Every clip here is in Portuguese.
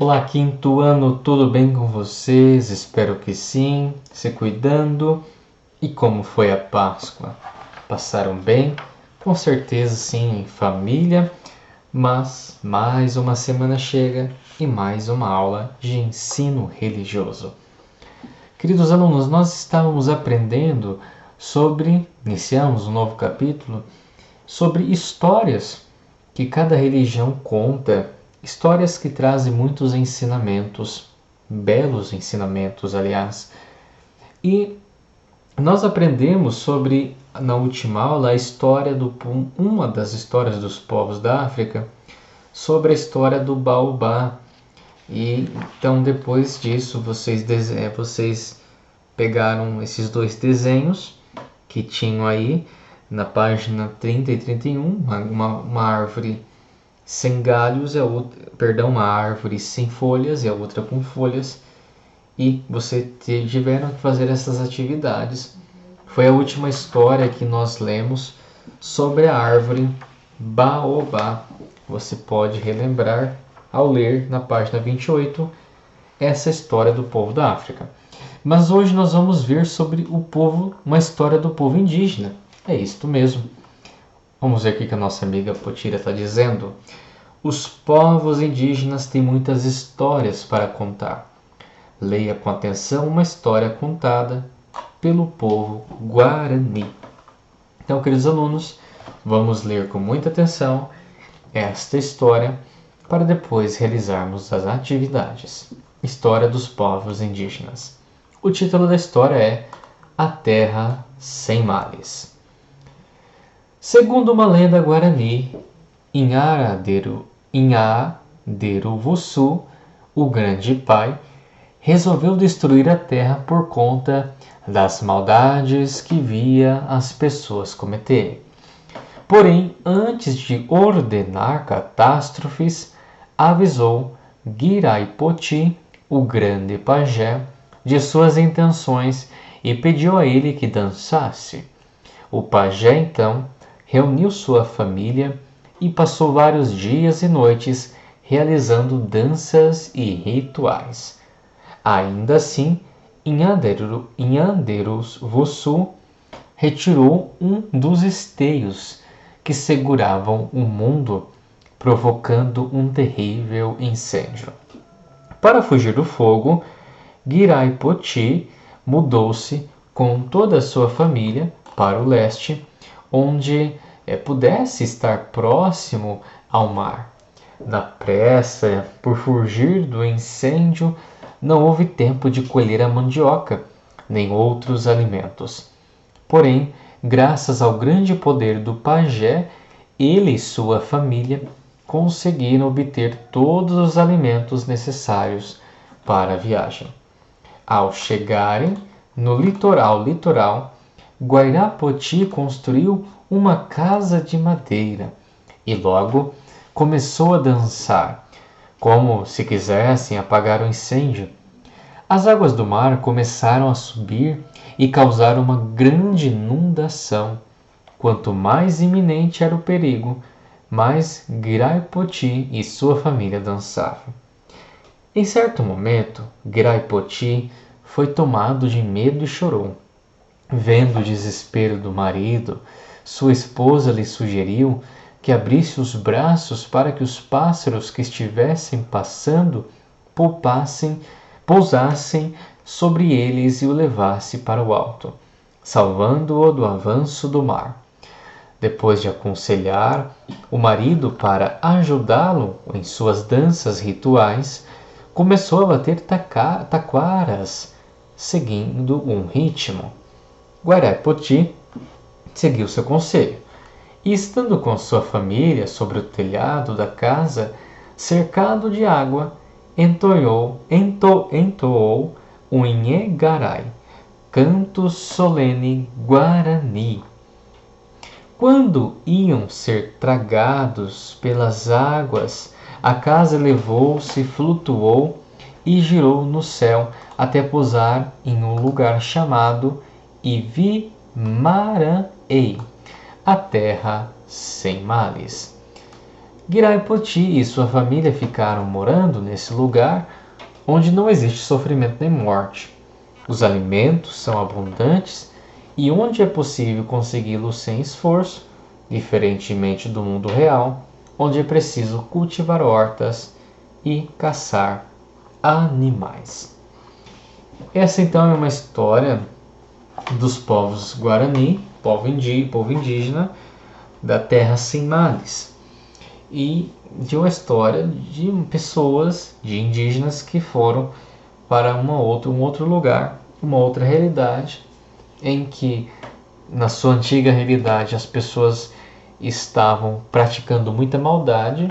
Olá, quinto ano, tudo bem com vocês? Espero que sim, se cuidando. E como foi a Páscoa? Passaram bem? Com certeza sim, em família, mas mais uma semana chega e mais uma aula de ensino religioso. Queridos alunos, nós estávamos aprendendo iniciamos um novo capítulo, sobre histórias que cada religião conta, histórias que trazem muitos ensinamentos, belos ensinamentos, aliás. E nós aprendemos sobre, na última aula, uma das histórias dos povos da África, sobre a história do baobá. E então, depois disso, vocês pegaram esses dois desenhos que tinham aí na página 30 e 31, uma árvore sem galhos, uma árvore sem folhas e a outra com folhas, e tiveram que fazer essas atividades. Foi a última história que nós lemos sobre a árvore baobá. Você pode relembrar ao ler na página 28 essa história do povo da África. Mas hoje nós vamos ver sobre uma história do povo indígena. É isto mesmo. Vamos ver o que a nossa amiga Potira está dizendo. Os povos indígenas têm muitas histórias para contar. Leia com atenção uma história contada pelo povo Guarani. Então, queridos alunos, vamos ler com muita atenção esta história para depois realizarmos as atividades. História dos povos indígenas. O título da história é A Terra Sem Males. Segundo uma lenda guarani, Inhaderuvuçu, o grande pai, resolveu destruir a terra por conta das maldades que via as pessoas cometerem. Porém, antes de ordenar catástrofes, avisou Giraipoti, o grande pajé, de suas intenções e pediu a ele que dançasse. O pajé, então, reuniu sua família e passou vários dias e noites realizando danças e rituais. Ainda assim, Inhaderuvuçu retirou um dos esteios que seguravam o mundo, provocando um terrível incêndio. Para fugir do fogo, Giraipoti mudou-se com toda a sua família para o leste, onde pudesse estar próximo ao mar. Na pressa por fugir do incêndio, não houve tempo de colher a mandioca, nem outros alimentos. Porém, graças ao grande poder do pajé, ele e sua família conseguiram obter todos os alimentos necessários para a viagem. Ao chegarem no litoral, Guairapoti construiu uma casa de madeira e logo começou a dançar, como se quisessem apagar o incêndio. As águas do mar começaram a subir e causaram uma grande inundação. Quanto mais iminente era o perigo, mais Giraipoti e sua família dançavam. Em certo momento, Giraipoti foi tomado de medo e chorou. Vendo o desespero do marido, sua esposa lhe sugeriu que abrisse os braços para que os pássaros que estivessem passando pousassem sobre eles e o levasse para o alto, salvando-o do avanço do mar. Depois de aconselhar o marido para ajudá-lo em suas danças rituais, começou a bater taquaras, seguindo um ritmo. Guairapoti seguiu seu conselho e, estando com sua família sobre o telhado da casa, cercado de água, entoou o Inhegarai, canto solene guarani. Quando iam ser tragados pelas águas, a casa elevou-se, flutuou e girou no céu até pousar em um lugar chamado Ivimaranhei, a terra sem males. Giraipoti e sua família ficaram morando nesse lugar onde não existe sofrimento nem morte. Os alimentos são abundantes e onde é possível consegui-los sem esforço, diferentemente do mundo real, onde é preciso cultivar hortas e caçar animais. Essa então é uma história dos povos Guarani, povo indígena da terra sem males, e de uma história de pessoas, de indígenas que foram para um outro lugar, uma outra realidade, em que na sua antiga realidade as pessoas estavam praticando muita maldade,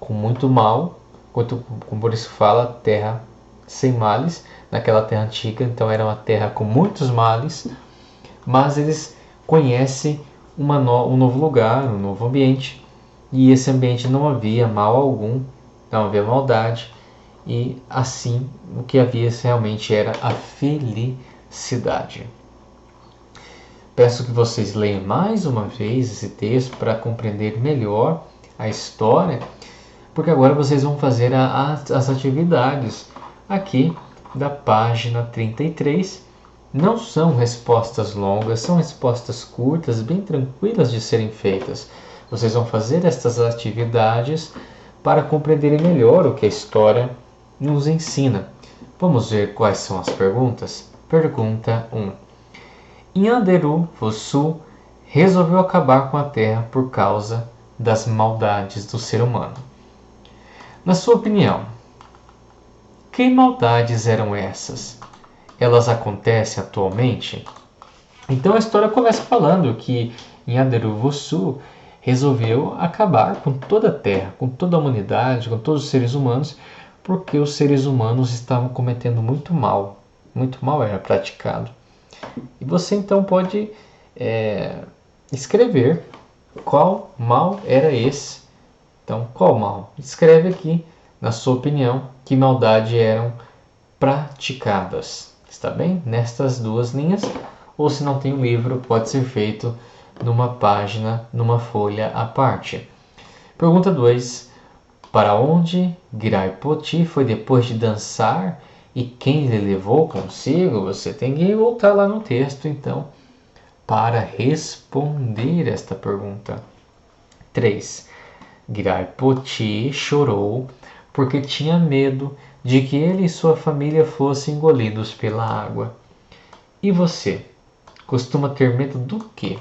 com muito mal, como por isso fala, terra sem males. Naquela terra antiga, então era uma terra com muitos males, mas eles conhecem um novo lugar, um novo ambiente, e esse ambiente não havia mal algum, não havia maldade, e assim o que havia realmente era a felicidade. Peço que vocês leiam mais uma vez esse texto para compreender melhor a história, porque agora vocês vão fazer as atividades aqui da página 33. Não são respostas longas, são respostas curtas, bem tranquilas de serem feitas. Vocês vão fazer estas atividades para compreenderem melhor o que a história nos ensina. Vamos ver quais são as perguntas? Pergunta 1. Nhanderu Vossu resolveu acabar com a terra por causa das maldades do ser humano. Na sua opinião, que maldades eram essas? Elas acontecem atualmente? Então a história começa falando que Nhanderu Vossu resolveu acabar com toda a Terra, com toda a humanidade, com todos os seres humanos, porque os seres humanos estavam cometendo muito mal era praticado. E você então pode escrever qual mal era esse. Então, qual mal? Escreve aqui, na sua opinião, que maldade eram praticadas. Está bem? Nestas duas linhas. Ou se não tem um livro, pode ser feito numa página, numa folha à parte. Pergunta 2. Para onde Giraipoti foi depois de dançar e quem lhe levou consigo? Você tem que voltar lá no texto, então, para responder esta pergunta. 3. Giraipoti chorou porque tinha medo de que ele e sua família fossem engolidos pela água. E você? Costuma ter medo do quê?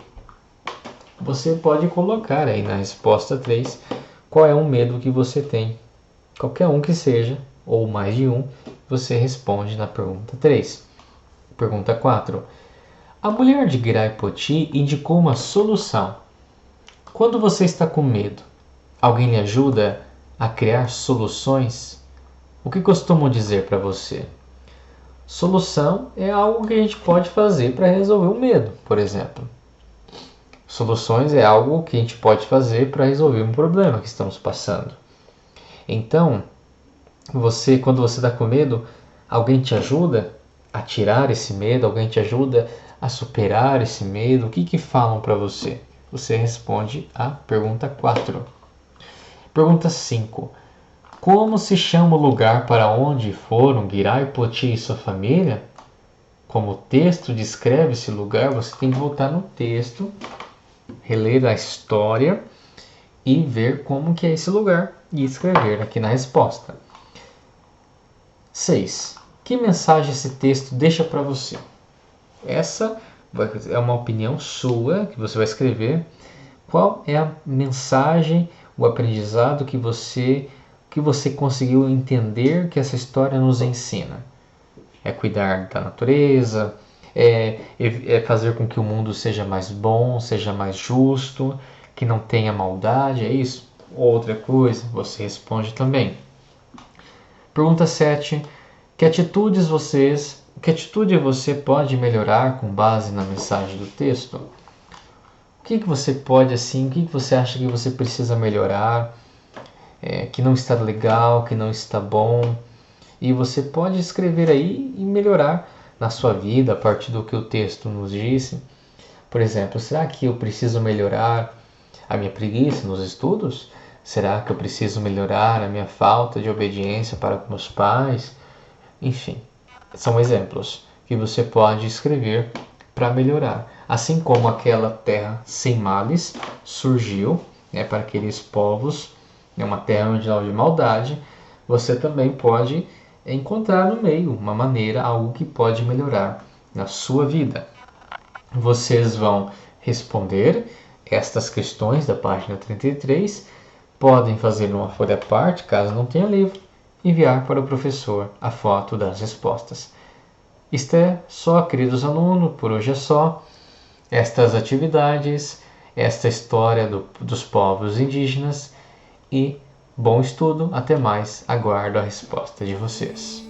Você pode colocar aí na resposta 3 qual é o medo que você tem. Qualquer um que seja, ou mais de um, você responde na pergunta 3. Pergunta 4. A mulher de Giraipoti indicou uma solução. Quando você está com medo, alguém lhe ajuda a criar soluções? O que costumam dizer para você? Solução é algo que a gente pode fazer para resolver o medo, por exemplo. Soluções é algo que a gente pode fazer para resolver um problema que estamos passando. Então, quando você está com medo, alguém te ajuda a tirar esse medo, alguém te ajuda a superar esse medo. O que falam para você? Você responde a pergunta 4. Pergunta 5. Como se chama o lugar para onde foram Giraipoti e sua família? Como o texto descreve esse lugar, você tem que voltar no texto, reler a história e ver como que é esse lugar e escrever aqui na resposta. 6. Que mensagem esse texto deixa para você? Essa é uma opinião sua que você vai escrever. Qual é a mensagem, o aprendizado que você conseguiu entender que essa história nos ensina? É cuidar da natureza, é fazer com que o mundo seja mais bom, seja mais justo, que não tenha maldade, é isso? Outra coisa, você responde também. Pergunta 7. Que atitude você pode melhorar com base na mensagem do texto? O que você pode, assim, o que você acha que você precisa melhorar, que não está legal, que não está bom? E você pode escrever aí e melhorar na sua vida a partir do que o texto nos disse. Por exemplo, será que eu preciso melhorar a minha preguiça nos estudos? Será que eu preciso melhorar a minha falta de obediência para com meus pais? Enfim, são exemplos que você pode escrever para melhorar. Assim como aquela terra sem males surgiu, para aqueles povos, uma terra onde não houve maldade, você também pode encontrar no meio uma maneira, algo que pode melhorar na sua vida. Vocês vão responder estas questões da página 33, podem fazer numa folha à parte, caso não tenha livro, enviar para o professor a foto das respostas. Isto é só, queridos alunos, por hoje é só. Estas atividades, esta história dos povos indígenas e bom estudo, até mais, aguardo a resposta de vocês.